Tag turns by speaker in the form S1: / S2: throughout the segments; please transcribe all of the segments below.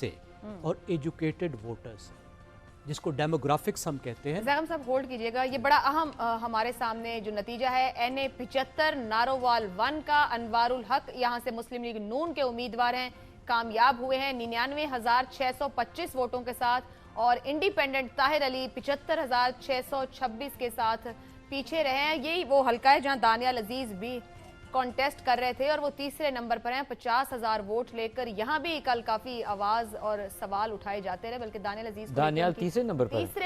S1: से और educated voters, जिसको डेमोग्राफिक्स हम कहते हैं।
S2: ज़ैगम साहब होल्ड कीजिएगा, ये बड़ा अहम हमारे सामने जो नतीजा है NA 75 नारोवाल 1 का अनवारुल हक यहाँ से मुस्लिम लीग नून के उम्मीदवार हैं, कामयाब हुए हैं 99,625 वोटों के साथ, और इंडिपेंडेंट ताहिर अली 75,626 के साथ पीछे रहे हैं। यही वो हल्का है जहां दानियाल अजीज भी कॉन्टेस्ट कर रहे थे और वो तीसरे नंबर पर हैं 50,000 वोट लेकर। यहाँ भी कल काफी आवाज और सवाल उठाए जाते रहे, बल्कि दानियाल
S3: तीसरे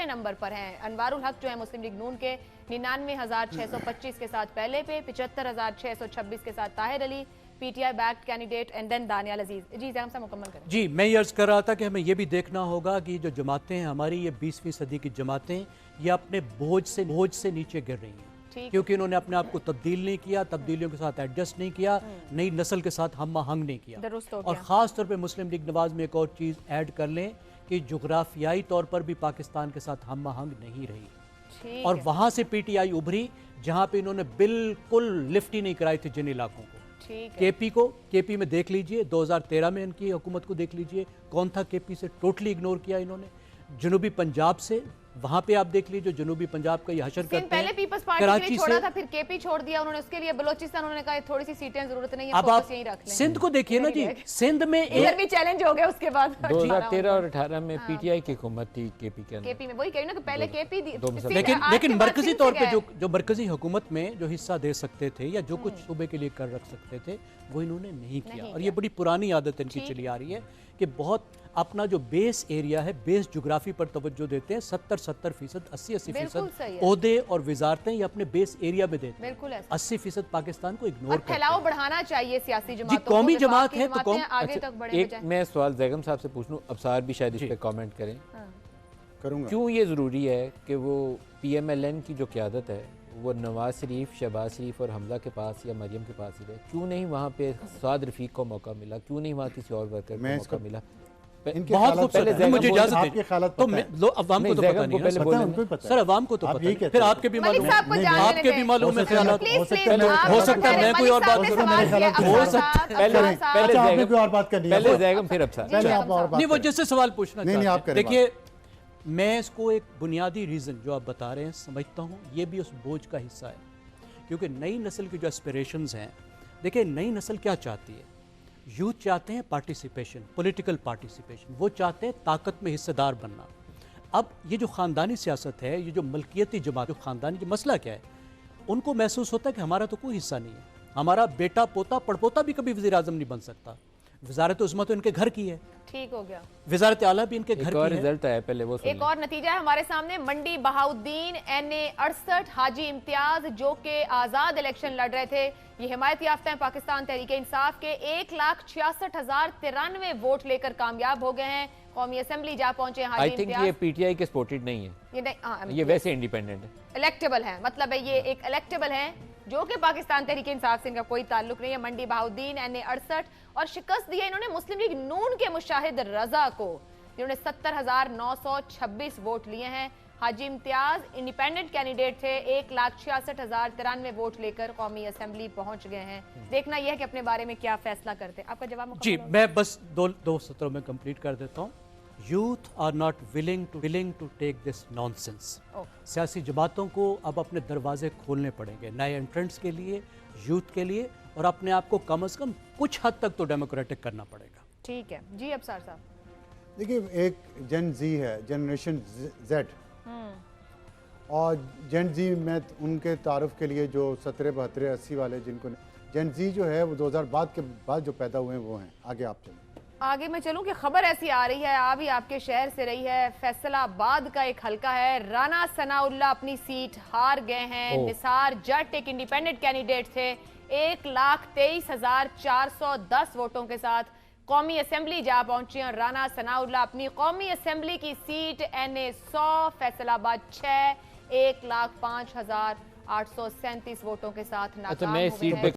S3: नंबर पर
S2: हैं। अनवारुल हक जो है मुस्लिम लीग नून के 99,625 के साथ पहले पे, 75,626 के साथ Tahir Ali, PTI backed candidate, and then Daniyal Aziz. जी जैम साहब मुकम्मल करें।
S1: जी मैं ये अर्ज कर रहा था कि हमें ये भी देखना होगा कि जो जमातें हैं हमारी, ये 20वीं सदी की जमातें, ये अपने बोझ से नीचे गिर रही हैं, क्योंकि इन्होंने अपने आप को तब्दील नहीं किया, तब्दीलियों के साथ एडजस्ट नहीं किया, नई नस्ल के साथ हम आहंग नहीं किया। और ख़ास तौर पे मुस्लिम लीग नवाज में एक और चीज़ ऐड कर लें कि जुग्राफियाई तौर पर भी पाकिस्तान के साथ हम आहंग नहीं रही, और वहाँ से PTI उभरी जहाँ पे इन्होंने बिल्कुल लिफ्ट ही नहीं कराई थी जिन इलाकों को। KP में देख लीजिए, 2013 में इनकी हुकूमत को देख लीजिए, कौन था KP से टोटली इग्नोर किया इन्होंने। जनूबी पंजाब से, वहां पे आप देख लीजिए जनूबी पंजाब का ये हशर करते हैं।
S2: पहले पीपल्स पार्टी के लिए छोड़ा था, फिर KP छोड़ दिया उन्होंने, उसके लिए बलोचिस्तान उन्होंने कहा थोड़ी सी सीटें जरूरत नहीं है,
S1: अब आप सिंध को देखिए ना जी, सिंध में
S2: इधर भी चैलेंज हो गया उसके बाद।
S3: 2013 और 18 में PTI की हुकूमत थी KP
S2: में, वही कह रही ना कि पहले KP
S1: लेकिन मरकजी तौर पे जो मरकजी हुकूमत में जो हिस्सा दे सकते थे या जो कुछ सूबे के लिए कर रख सकते थे, वो इन्होंने नहीं किया। और ये बड़ी पुरानी आदत इनकी चली आ रही है कि बहुत अपना जो बेस एरिया है, बेस ज्योग्राफी पर तवज्जो देते हैं। 70% 80% ओहदे और वजारतें ये अपने बेस एरिया में देते हैं। 80% पाकिस्तान को इग्नोर करते हैं।
S2: फैलाव बढ़ाना चाहिए सियासी जमातों को,
S1: कौमी जमात है तो
S2: आगे तक बढ़े।
S3: एक मैं सवाल जैगम साहब से पूछ लूं, अबसार भी शायद इस पे कमेंट करें। करूंगा। क्यों ये ज़रूरी है कि वो PMLN की जो क़यादत है वो नवाज शरीफ, शहबाज शरीफ और हमजा के पास या मरियम के पास ही रहे? क्यों नहीं वहाँ पे साद रफीक को मौका मिला? क्यों नहीं वहाँ किसी और वर्कर को मौका मिला?
S1: बहुत खूबसूरत है, मुझे इजाजत दें तो लो, अवाम को तो पता नहीं है सर, अवाम को तो पता है, फिर आपके भी मालूम है, आपके भी मालूम है ख्याल। हो सकता है मैं कोई और बात करूं, हो सकता है
S4: पहले आपने कोई और बात करनी है,
S3: पहले जैगम फिर अफसार
S1: नहीं, वो जैसे सवाल पूछना चाहते हैं। देखिए मैं इसको एक बुनियादी रीज़न जो आप बता रहे हैं समझता हूँ, ये भी उस बोझ का हिस्सा है, क्योंकि नई नस्ल की जो एस्पिरेशंस हैं, देखिए नई नस्ल क्या चाहती है, यूथ चाहते हैं पार्टिसिपेशन, पॉलिटिकल पार्टिसिपेशन, वो चाहते हैं ताकत में हिस्सेदार बनना। अब ये जो ख़ानदानी सियासत है, ये जो मलकियती जमात, जो ख़ानदानी जो मसला क्या है, उनको महसूस होता है कि हमारा तो कोई हिस्सा नहीं है, हमारा बेटा पोता पड़पोता भी कभी वज़ीर आज़म नहीं बन सकता, वज़ारत उज़्मा तो इनके घर की है,
S2: ठीक हो गया,
S1: वज़ारत आला भी इनके घर की है।
S3: रिजल्ट आया पहले वो
S2: एक और नतीजा है हमारे सामने, मंडी बहाउद्दीन NA 68 हाजी इम्तियाज जो के आज़ाद इलेक्शन लड़ रहे थे, ये हिमायत याफ्ता है पाकिस्तान तहरीक इंसाफ के, 1,66,093 वोट लेकर कामयाब हो गए हैं, कौमी असेंबली जा पहुंचे हैं हाजी इम्तियाज।
S3: ये PTI के सपोर्टेड नहीं है, ये नहीं, ये वैसे इंडिपेंडेंट है,
S2: इलेक्टेबल है, मतलब है ये एक इलेक्टेबल है जो कि पाकिस्तान तहरीक इंसाफ से इनका कोई ताल्लुक नहीं है। मंडी बहाउद्दीन NA 68, और शिकस्त दी है इन्होंने मुस्लिम लीग नून के मुशाहिद रजा को, जिन्होंने 70,926 वोट लिए हैं। हाजी इम्तियाज इंडिपेंडेंट कैंडिडेट थे, 1,66,093 वोट लेकर कौमी असेंबली पहुंच गए हैं। देखना यह है कि अपने बारे में क्या फैसला करते हैं। आपका जवाब
S1: जी मैं बस दो सत्रों में कंप्लीट कर देता हूँ। Youth are not willing to take this nonsense. सियासी जमातों को अब अपने दरवाजे खोलने पड़ेंगे नए एंट्रेंट्स के लिए, यूथ के लिए, और अपने आप को कम से कम कुछ हद तक तो डेमोक्रेटिक करना पड़ेगा।
S2: ठीक है जी अबसार साहब।
S4: देखिए एक जेन जी है, जनरेशन Z, और जेन जी में उनके तारुफ के लिए जो 17, 72, 80 वाले जिनको जेन जी जो है वो 2000 के बाद जो पैदा हुए हैं वो हैं। आगे आप चलें।
S2: आगे मैं चलूं कि खबर ऐसी आ रही है, आ भी आपके शहर से रही है, फैसलाबाद का एक हलका है, राना सनाउल्लाह अपनी सीट हार गए हैं। निसार जट एक इंडिपेंडेंट कैंडिडेट थे, 1,23,410 वोटों के साथ कौमी असेंबली जा पहुंची और राना सनाउल्लाह अपनी कौमी असेंबली की सीट NA 100 फैसलाबाद 6 1,05,837 वोटों के साथ नाकाम हो गए हैं।